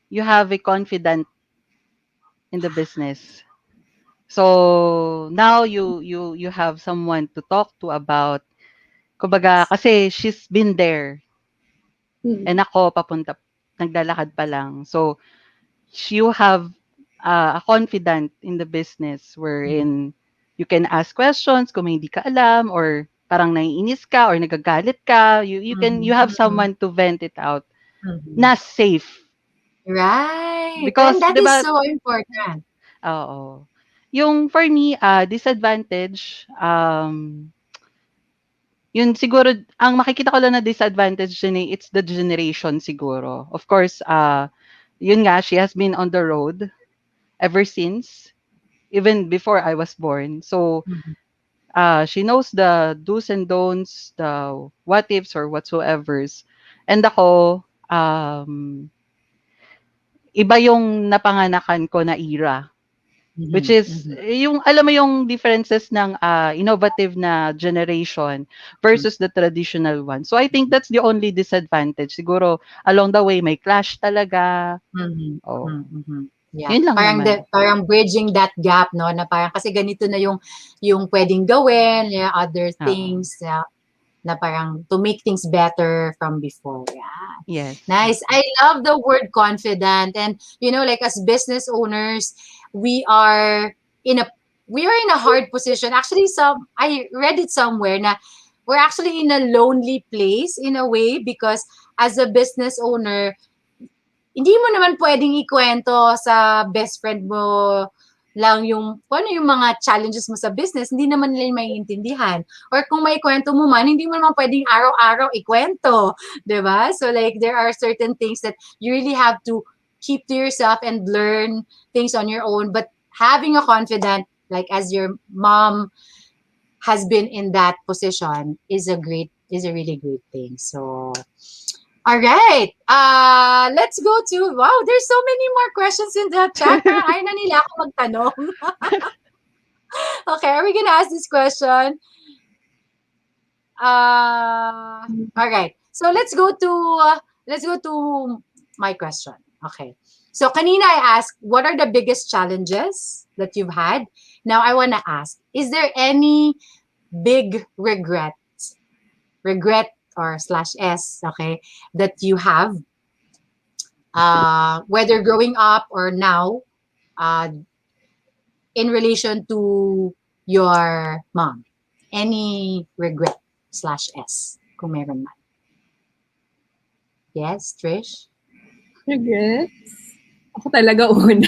you have a confidant in the business. So now you have someone to talk to about, kumbaga, kasi she's been there. And ako, naglalakad pa lang. So you have a confidant in the business wherein you can ask questions kung may hindi ka alam or parang naiinis ka or nagagalit ka. You have someone to vent it out na safe. Right. Because, And that di is ba, so important. oo. Yung for me, disadvantage, yun siguro, ang makikita ko lang na disadvantage dyan it's the generation siguro. Of course, yun nga, she has been on the road ever since, even before I was born. So, she knows the do's and don'ts, the what ifs or whatsoevers. And ako, iba yung napanganakan ko na era. Which is, yung, alam mo yung differences ng innovative na generation versus the traditional one. So, I think that's the only disadvantage. Siguro, along the way, may clash talaga. Oh. Yeah. Yun lang Parang naman. parang bridging that gap, no, na parang kasi ganito na yung pwedeng gawin, yeah, other things na parang to make things better from before. Yeah. Yes. Nice. I love the word confident. And like as business owners, we are in a hard position. Actually, I read it somewhere na we're actually in a lonely place in a way because as a business owner, hindi mo naman pwedeng ikwento sa best friend mo lang yung kung ano yung mga challenges mo sa business, hindi naman nila maiintindihan. Or kung may kwento mo man, hindi mo naman pwedeng araw-araw ikwento, 'di ba? So like there are certain things that you really have to keep to yourself and learn things on your own. But having a confidant, like as your mom has been in that position, is a really great thing. So all right. Let's go to, wow, there's so many more questions in the chat. Parang ayaw na nila ako magtanong. Okay, are we gonna ask this question? All right. So let's go to my question. Okay. So kanina I asked, what are the biggest challenges that you've had? Now I want to ask, is there any big regret or /S, okay, that you have, whether growing up or now, in relation to your mom? Any regret /S, kung meron man? Yes, Trish? Regrets? Ako talaga una.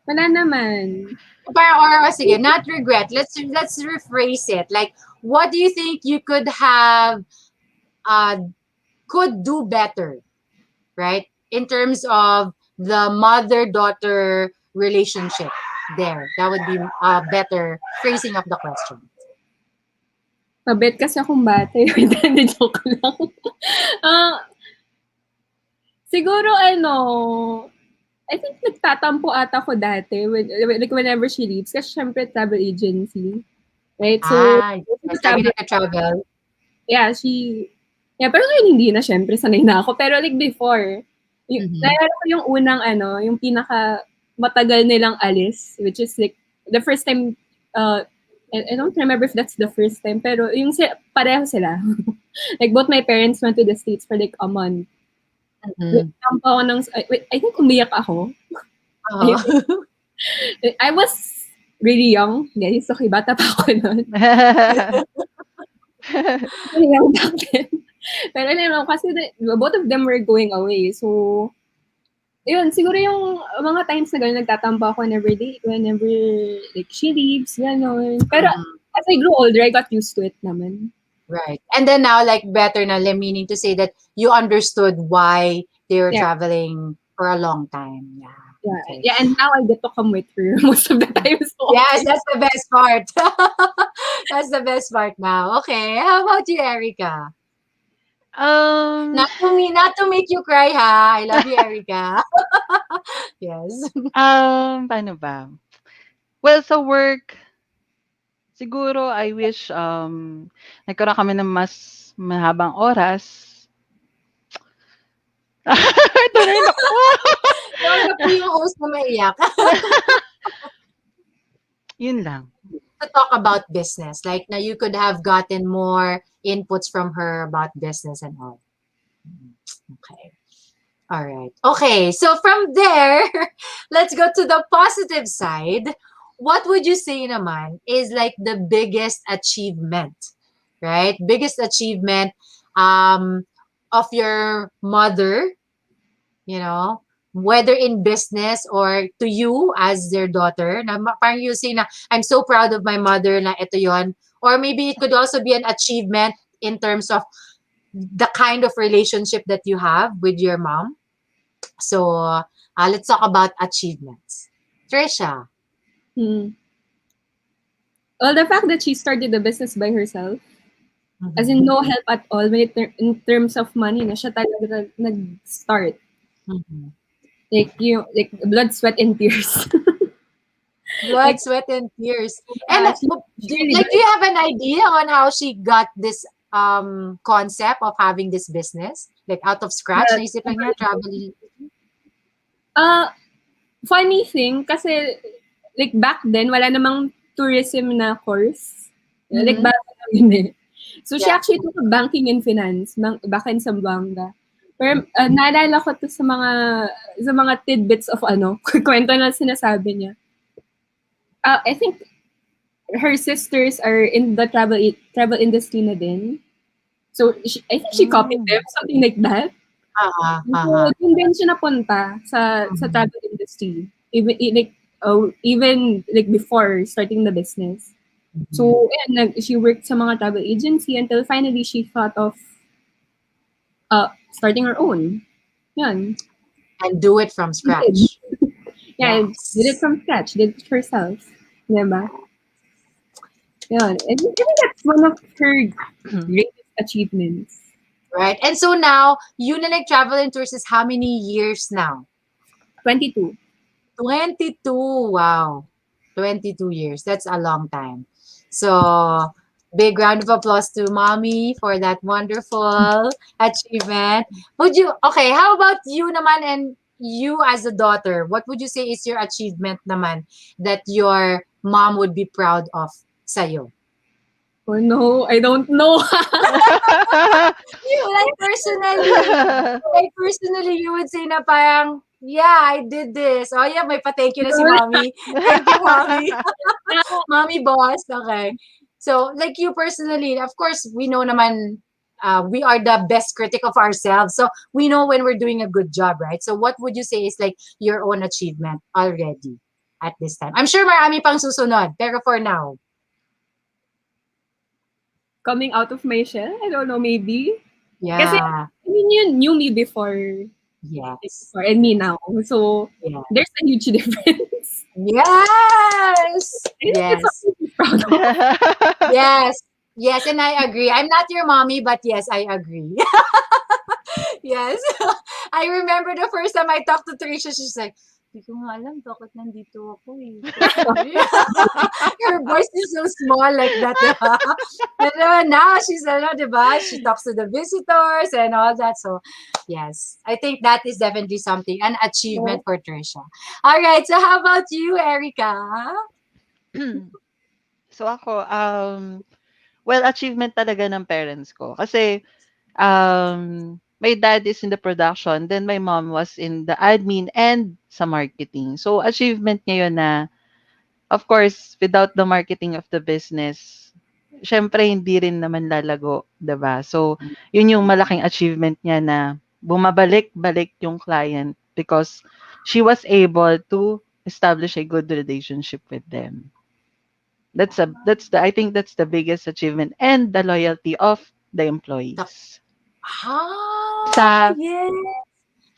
Wala naman. Or sige, not regret. Let's rephrase it. Like, what do you think you could have, could do better, right? In terms of the mother-daughter relationship there? That would be a better phrasing of the question. Mabait kasi akong bata. Hindi, joke lang. Ah, siguro I think nagtatampo ata ako dati like whenever she leaves kasi syempre travel agency, right? So, Yes, lagi nagka-travel. yeah, pero ngayon hindi na syempre, sanay na ako. Pero like before, naalala ko yung unang yung pinaka matagal nilang alis, which is like the first time, I don't remember if that's the first time, pero yung pareho sila. Like both my parents went to the States for like a month. Nagtampo ako I think umiyak ako. I was really young, guys. Okay, bata pa ako nun. Young back then. Pero kasi both of them were going away. So, yun, siguro yung mga times na gano'n, nagtatampo ako whenever like she leaves, gano'n. Pero as I grew older, I got used to it naman. Right. And then now, like, better na, meaning to say that you understood why they were traveling for a long time. Yeah. Yeah. Okay. Yeah, and now I get to come with her most of the time. So Yes, that's the best part. That's the best part now. Okay. How about you, Erica? Not to make you cry, ha? I love you, Erica. Yes. Paano ba? Well, sa work, siguro I wish nagkaroon kami ng mas mahabang oras. Tuloy na ko. Ikaw na po yung host na maiyak. Yun lang. To talk about business. Like, now you could have gotten more inputs from her about business and all. Okay. All right. Okay. So from there, let's go to the positive side. What would you say naman is like the biggest achievement, right? Biggest achievement of your mother, you know, whether in business or to you as their daughter. Na parang you say na, I'm so proud of my mother na ito yon. Or maybe it could also be an achievement in terms of the kind of relationship that you have with your mom. So, let's talk about achievements. Trisha. Well, the fact that she started the business by herself, as in no help at all in terms of money, na siya talaga nag-start. Like blood, sweat, and tears. Blood, sweat, and tears. And do you have an idea on how she got this concept of having this business? Like out of scratch, naisip lang niya, traveling. Funny thing, kasi like back then, wala namang tourism na course. Like bago lang yun eh. So she actually took a banking and finance back in Zamboanga. Pero naalala ko to sa mga tidbits of kwento na sinasabi niya. I think her sisters are in the travel industry na din. So I think she copied them, something like that. So doon din siya napunta sa travel industry. Even like before starting the business. So she worked sa mga travel agency until finally she thought of starting her own. Yan. And do it from scratch. Yeah, did it from scratch. Did it herself. Diba? Yan. I think that's one of her greatest achievements. Right. And so now, Unileg Travel and Tours is how many years now? 22. 22. Wow. 22 years. That's a long time. So, big round of applause to Mommy for that wonderful achievement. Okay, how about you naman and you as a daughter? What would you say is your achievement naman that your mom would be proud of sa'yo? Oh no, I don't know. Personally, you would say na parang, yeah, I did this. Oh yeah, may pa-thank you na si Mommy. Thank you, Mommy. Mommy boss. Okay. So, like you personally, of course, we know naman, we are the best critic of ourselves. So, we know when we're doing a good job, right? So, what would you say is like your own achievement already at this time? I'm sure marami pang susunod, pero for now. Coming out of my shell? I don't know, maybe. Yeah. Kasi, I mean, you knew me before. Yes. before and me now. So Yeah. there's a huge difference. Yes. I think it's Yes. something to be proud of. Yes. Yes, and I agree. I'm not your mommy, but yes, I agree. Yes. I remember the first time I talked to Trisha, she's like, "Di ko nga alam bakit nandito ako eh." Her voice is so small like that, di ba? Pero now she's, di ba? She talks to the visitors and all that. So, yes, I think that is definitely something, an achievement for Trisha. All right, so how about you, Erica? So ako, well, achievement talaga ng parents ko. Kasi, my dad is in the production, then my mom was in the admin and sa marketing. So, achievement niya yun na, of course, without the marketing of the business, syempre hindi rin naman lalago, 'di ba? So, yun yung malaking achievement niya na bumabalik-balik yung client because she was able to establish a good relationship with them. That's the I think that's the biggest achievement and the loyalty of the employees. Ah, Sa yes.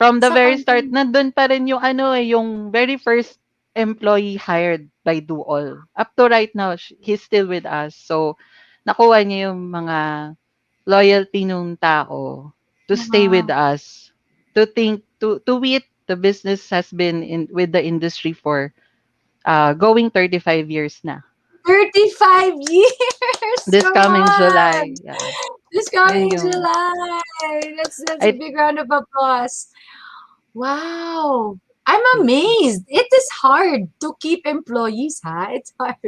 from the Sa very start, company. nandun pa rin yung ano eh, yung very first employee hired by Duol. Up to right now, he's still with us. So, nakuha niya yung mga loyalty nung tao to stay with Wow. us. To wit, the business has been in with the industry for going 35 years na. 35 years! This Come coming on! July, yeah. This Yun coming yung July! That's a I big round of applause. Wow! I'm amazed. It is hard to keep employees, huh? It's hard.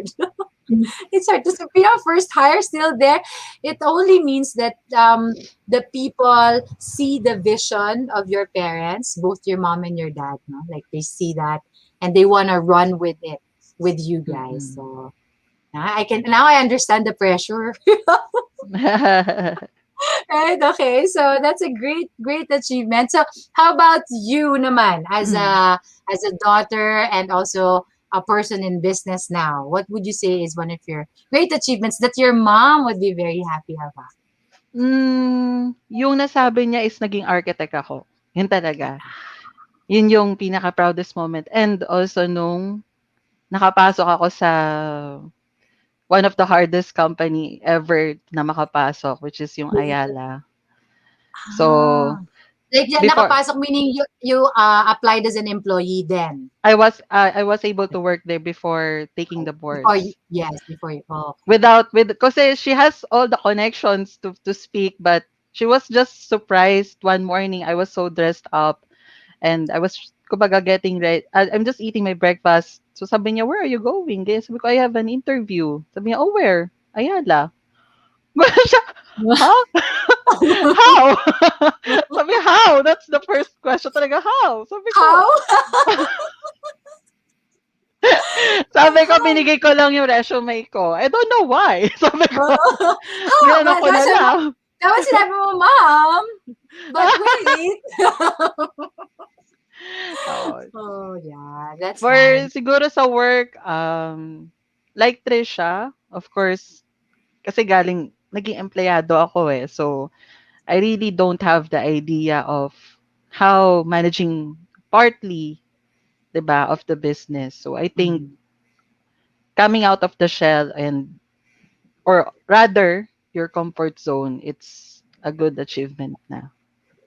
It's hard to be a first hire still there. It only means that the people see the vision of your parents, both your mom and your dad, no? Like they see that and they want to run with it with you guys. mm. So now I understand the pressure. Right? Okay. So that's a great achievement. So how about you naman as a daughter and also a person in business now? What would you say is one of your great achievements that your mom would be very happy about? Yung nasabi niya is naging architect ako. Yun talaga. Yun yung pinaka-proudest moment and also nung nakapasok ako sa one of the hardest company ever na makapasok, which is yung Ayala. So, Ah. Like before nakapasok meaning you applied as an employee then. I was able to work there before taking the Before you, boards. yes, before you. Oh, Kasi she has all the connections to speak, but she was just surprised one morning. I was so dressed up and I was kumbaga getting ready. I'm just eating my breakfast. So sabi niya, "Where are you going?" Kaya sabi ko, "I have an interview." Sabi niya, "Oh, where?" Ayala. Siya, huh? How? Sabi, how? That's the first question talaga, how? Sabi ko, how? sabi ko, binigay ko lang yung resume ko. I don't know why. Sabi ko, How? ginano ko na lang. Dapat sinabi mo, Mom, but wait. Oo. Oh, yeah, that's For nice. siguro sa work, like Trisha, of course, kasi naging empleyado ako eh. So, I really don't have the idea of how managing partly, 'di ba, of the business. So, I think Mhm. coming out of the shell or rather, your comfort zone, it's a good achievement na.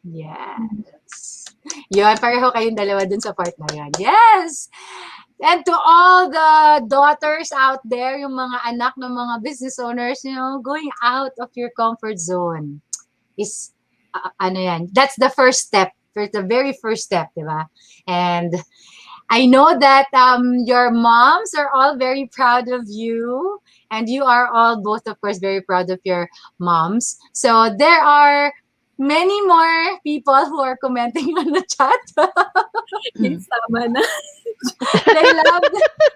Yes. Yun, pareho kayong dalawa dun sa part na yun. Yes! And to all the daughters out there, yung mga anak ng mga business owners, going out of your comfort zone is, ano yan, that's the first step. The very first step, di ba? And I know that your moms are all very proud of you, and you are all both, of course, very proud of your moms. So there are many more people who are commenting on the chat. Yes, tama na.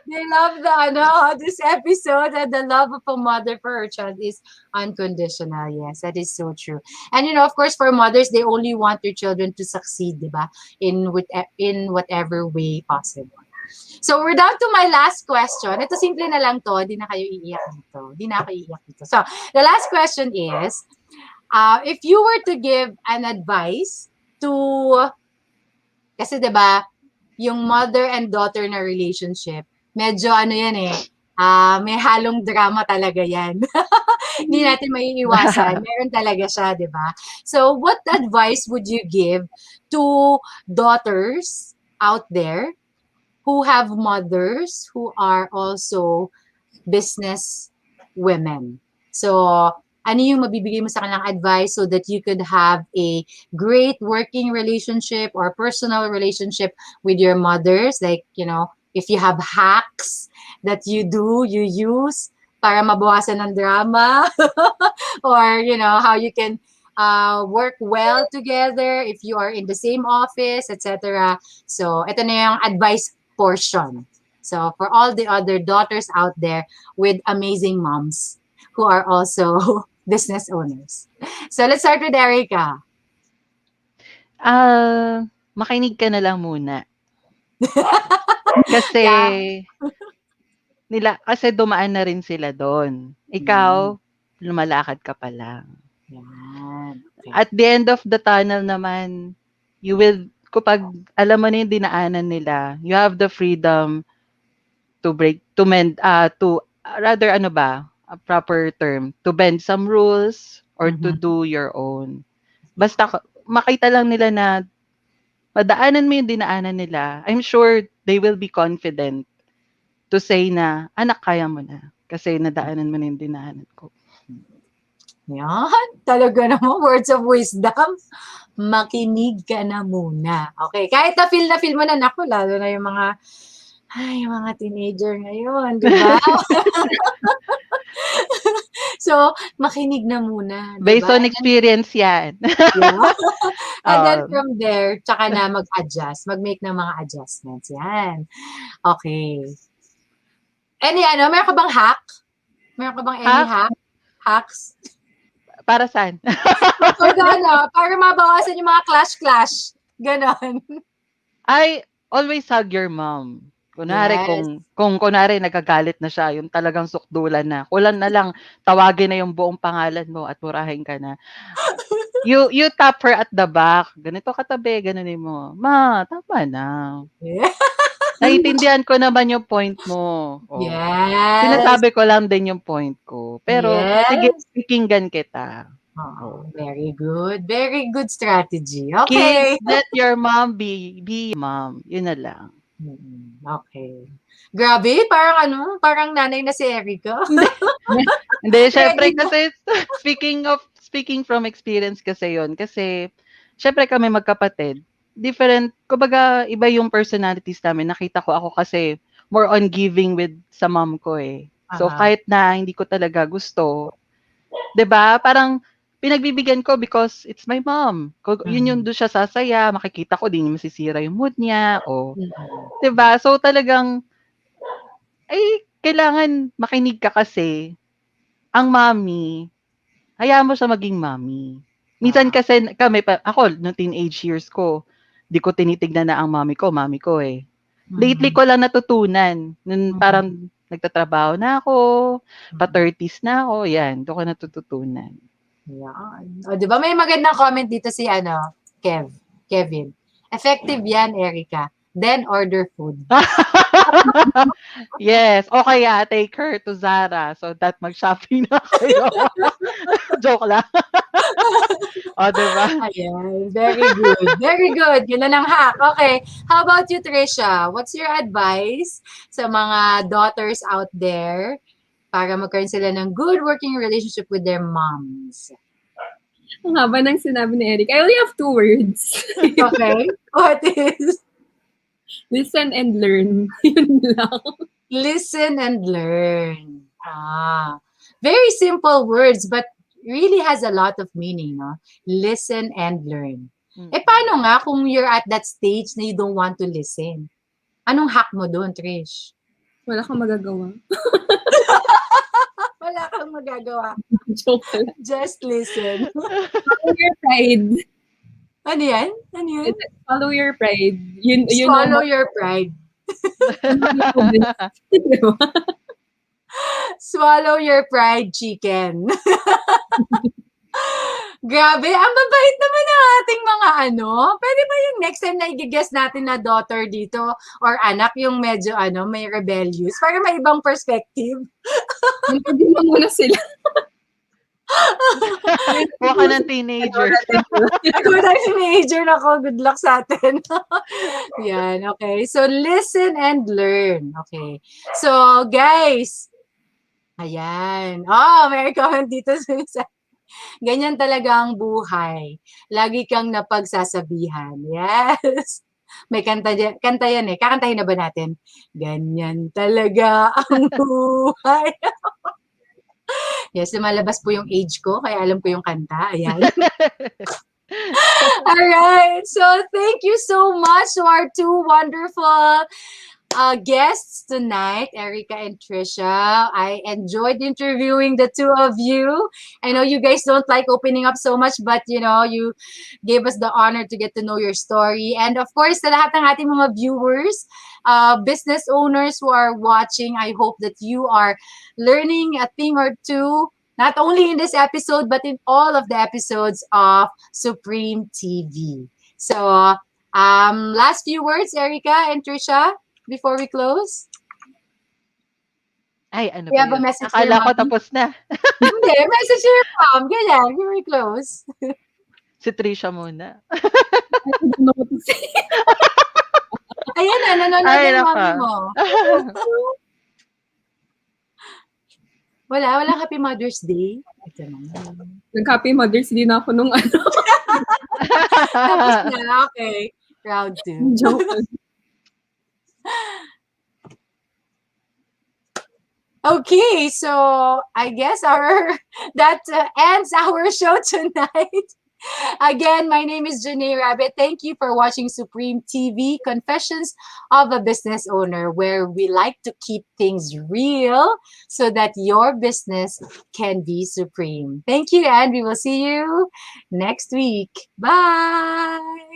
They love this episode, and the love of a mother for her child is unconditional. Yes, that is so true. And of course, for mothers, they only want their children to succeed, diba? In whatever way possible. So we're down to my last question. Ito simple na lang to, di na kayo iiyak dito. Di na ako iiyak dito. So the last question is, if you were to give an advice to Kasi 'di ba, yung mother and daughter na relationship, medyo ano yan eh, may halong drama talaga yan. Hindi natin maiiwasan. Meron talaga siya, 'di ba? So, what advice would you give to daughters out there who have mothers who are also business women? So, ano yung mabibigay mo sa kanilang advice so that you could have a great working relationship or personal relationship with your mothers? Like, if you have hacks that you use para mabawasan ng drama, or, how you can work well together if you are in the same office, etc. So, ito na yung advice portion. So, for all the other daughters out there with amazing moms who are also business owners. So, let's start with Erica. Makinig ka na lang muna. Kasi, kasi dumaan na rin sila doon. Ikaw, lumalakad ka pa lang. Yan. Okay. At the end of the tunnel naman, kapag alam mo na yung dinaanan nila, you have the freedom to rather a proper term, to bend some rules or to do your own. Basta makita lang nila na madaanan mo yung dinaanan nila, I'm sure they will be confident to say na, anak, kaya mo na. Kasi nadaanan mo na yung dinaanan ko. Yan. Talaga naman, words of wisdom. Makinig ka na muna. Okay. Kahit na feel mo na, naku, lalo na yung mga teenager ngayon, di ba? So, makinig na muna. Diba? Based on experience yan. Yeah. And then from there, tsaka na mag-adjust. Mag-make ng mga adjustments. Yan. Okay. Meron ka bang hack? Meron ka bang any hacks? Para saan? Para mabawasan yung mga clash. Ganon. I always hug your mom. Kunwari, Yes. kung kunwari nagagalit na siya, yung talagang sukdulan na. Kulang na lang, tawagin na yung buong pangalan mo at murahin ka na. You tap her at the back. Ganito katabi, ganunin mo. Ma, tama na. Yeah. Naiintindihan ko naman yung point mo. Yes. Sinasabi ko lang din yung point ko. Pero, sige, pakinggan kita. Very good. Very good strategy. Okay. Kids, let your mom be mom. Yun na lang. Okay. Grabe, parang nanay na si Erica. Hindi, syempre kasi, speaking from experience kasi yon. Kasi, syempre kami magkapatid, different, kumbaga, iba yung personalities namin. Nakita ko ako kasi, more on giving with sa mom ko eh. So, kahit na hindi ko talaga gusto, 'di ba? Parang, pinagbibigyan ko because it's my mom. Yun yung doon siya sasaya, makikita ko, di niya masisira yung mood niya, o, 'di ba? So, talagang, kailangan makinig ka kasi, ang mommy, hayaan mo siya maging mommy. Minsan kasi ako, no teenage years ko, di ko tinitignan na ang mommy ko eh. Lately ko lang natutunan, nun parang nagtatrabaho na ako, pa-30s na ako, yan, doon ko natututunan. Yan. O, di ba may magandang comment dito si Kevin. Effective yan, Erica. Then order food. Yes. O kaya, take her to Zara so that mag-shopping na kayo. Joke lang. O, diba? Ayan. Very good. Very good. Yun na ang hack. Okay. How about you, Trisha? What's your advice sa mga daughters out there para magkaroon sila ng good working relationship with their moms? Ang haba ng sinabi ni Eric. I only have 2 words. Okay. What is? Listen and learn. Yun lang. Listen and learn. Very simple words, but really has a lot of meaning, no? Listen and learn. Paano nga kung you're at that stage na you don't want to listen? Anong hack mo doon, Trish? Wala kang magagawa. Wala kang magagawa. Joke lang. Just listen. Follow your pride. Ano yan? Follow your pride. Swallow your pride. Swallow your pride, chicken. Grabe, ang babait naman ng ating mga ano. Pwede ba yung next time na i-guess natin na daughter dito or anak yung medyo may rebellious para may ibang perspective? Interview mo muna sila. Kuha ka ng teenager. Ako na teenager na ko, good luck sa atin. Yan, okay. So, listen and learn. Okay. So, guys, ayan. Oh, may comment dito sa ganyan talaga ang buhay. Lagi kang napagsasabihan. Yes. May kanta yan eh. Kakantahin na ba natin? Ganyan talaga ang buhay. Yes, lumalabas po yung age ko, kaya alam ko yung kanta. Ayan. Alright. So, thank you so much to our two wonderful guests tonight, Erica and Trisha. I enjoyed interviewing the two of you. I know you guys don't like opening up so much, but you gave us the honor to get to know your story. And of course, sa lahat ng ating mga viewers, business owners who are watching, I hope that you are learning a thing or two, not only in this episode, but in all of the episodes of Supreme TV. So, last few words, Erica and Trisha, before we close? Ay, ano We ba have a yun? message to Akala your ko mom. tapos na. Hindi, message to your mom. Ganyan, before we close. Si Trisha muna. Ayan na, nanonood Ay, yung mommy naka. mo. Walang Happy Mother's Day. Ito naman. Nag-Happy Mother's Day na ako nung Tapos na, okay. Round 2. joke. Okay, so I guess that ends our show tonight. Again, my name is Janae Rabbit. Thank you for watching Supreme TV, Confessions of a Business Owner, where we like to keep things real so that your business can be supreme. Thank you, and we will see you next week. Bye!